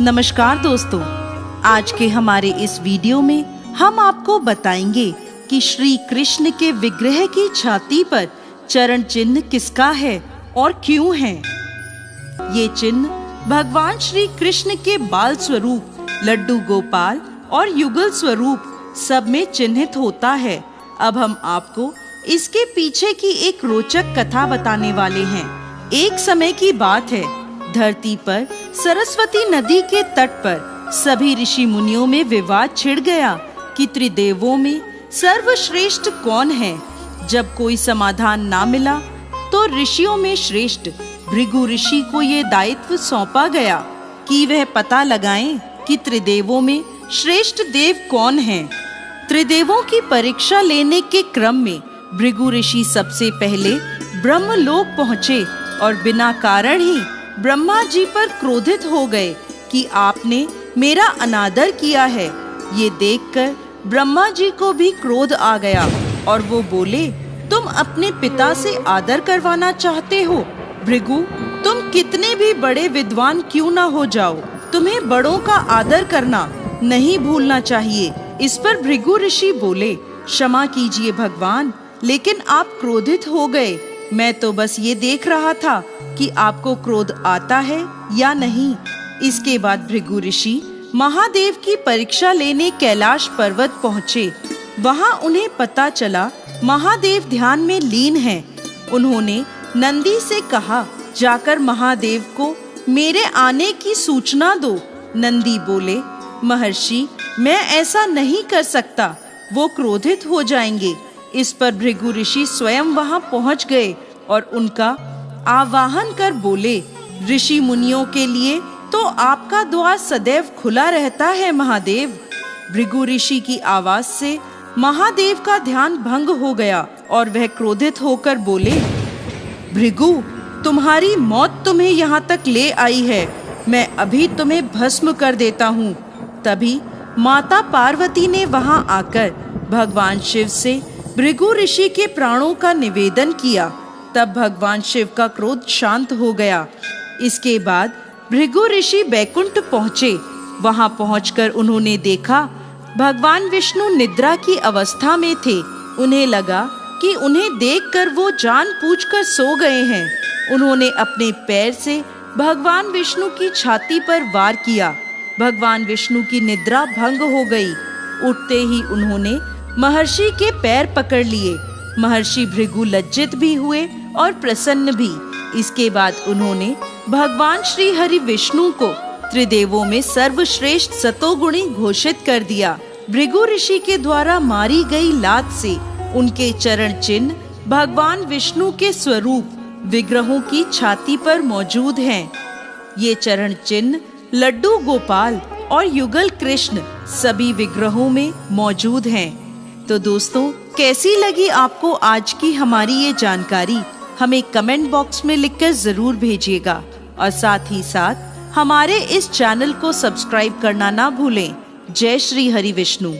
नमस्कार दोस्तों, आज के हमारे इस वीडियो में हम आपको बताएंगे कि श्री कृष्ण के विग्रह की छाती पर चरण चिन्ह किसका है और क्यों है। ये चिन्ह भगवान श्री कृष्ण के बाल स्वरूप, लड्डू गोपाल और युगल स्वरूप सब में चिन्हित होता है। अब हम आपको इसके पीछे की एक रोचक कथा बताने वाले हैं। एक समय की बात है, धरती पर सरस्वती नदी के तट पर सभी ऋषि मुनियों में विवाद छिड़ गया कि त्रिदेवों में सर्वश्रेष्ठ कौन है। जब कोई समाधान ना मिला तो ऋषियों में श्रेष्ठ भृगु ऋषि को ये दायित्व सौंपा गया कि वह पता लगाएं कि त्रिदेवों में श्रेष्ठ देव कौन है। त्रिदेवों की परीक्षा लेने के क्रम में भृगु ऋषि सबसे पहले ब्रह्मलोक पहुँचे और बिना कारण ही ब्रह्मा जी पर क्रोधित हो गए कि आपने मेरा अनादर किया है। ये देखकर ब्रह्मा जी को भी क्रोध आ गया और वो बोले, तुम अपने पिता से आदर करवाना चाहते हो? भृगु, तुम कितने भी बड़े विद्वान क्यों ना हो जाओ, तुम्हें बड़ों का आदर करना नहीं भूलना चाहिए। इस पर भृगु ऋषि बोले, क्षमा कीजिए भगवान, लेकिन आप क्रोधित हो गए। मैं तो बस ये देख रहा था कि आपको क्रोध आता है या नहीं। इसके बाद भृगु ऋषि महादेव की परीक्षा लेने कैलाश पर्वत पहुँचे। वहाँ उन्हें पता चला महादेव ध्यान में लीन हैं। उन्होंने नंदी से कहा, जाकर महादेव को मेरे आने की सूचना दो। नंदी बोले, महर्षि, मैं ऐसा नहीं कर सकता, वो क्रोधित हो जाएंगे। इस पर भृगु ऋषि स्वयं वहां पहुंच गए और उनका आवाहन कर बोले, ऋषि मुनियों के लिए तो आपका द्वार सदैव खुला रहता है महादेव। भृगु ऋषि की आवाज से महादेव का ध्यान भंग हो गया और वह क्रोधित होकर बोले, भृगु, तुम्हारी मौत तुम्हें यहाँ तक ले आई है, मैं अभी तुम्हें भस्म कर देता हूँ। तभी माता पार्वती ने वहां आकर भगवान शिव से भृगु ऋषि के प्राणों का निवेदन किया। तब भगवान शिव का क्रोध शांत हो गया। इसके बाद भृगु ऋषि बैकुंठ पहुँचे। वहां पहुंचकर उन्होंने देखा भगवान विष्णु निद्रा की अवस्था में थे। उन्हें लगा कि उन्हें देखकर वो जानबूझकर सो गए हैं। उन्होंने अपने पैर से भगवान विष्णु की छाती पर वार किया। भगवान विष्णु की निद्रा भंग हो गई। उठते ही उन्होंने महर्षि के पैर पकड़ लिए। महर्षि भृगु लज्जित भी हुए और प्रसन्न भी। इसके बाद उन्होंने भगवान श्री हरि विष्णु को त्रिदेवों में सर्वश्रेष्ठ सतोगुणी घोषित कर दिया। भृगु ऋषि के द्वारा मारी गई लात से उनके चरण चिन्ह भगवान विष्णु के स्वरूप विग्रहों की छाती पर मौजूद हैं। ये चरण चिन्ह लड्डू गोपाल और युगल कृष्ण सभी विग्रहों में मौजूद हैं। तो दोस्तों, कैसी लगी आपको आज की हमारी ये जानकारी? हमें कमेंट बॉक्स में लिखकर जरूर भेजिएगा और साथ ही साथ हमारे इस चैनल को सब्सक्राइब करना ना भूलें। जय श्री हरि विष्णु।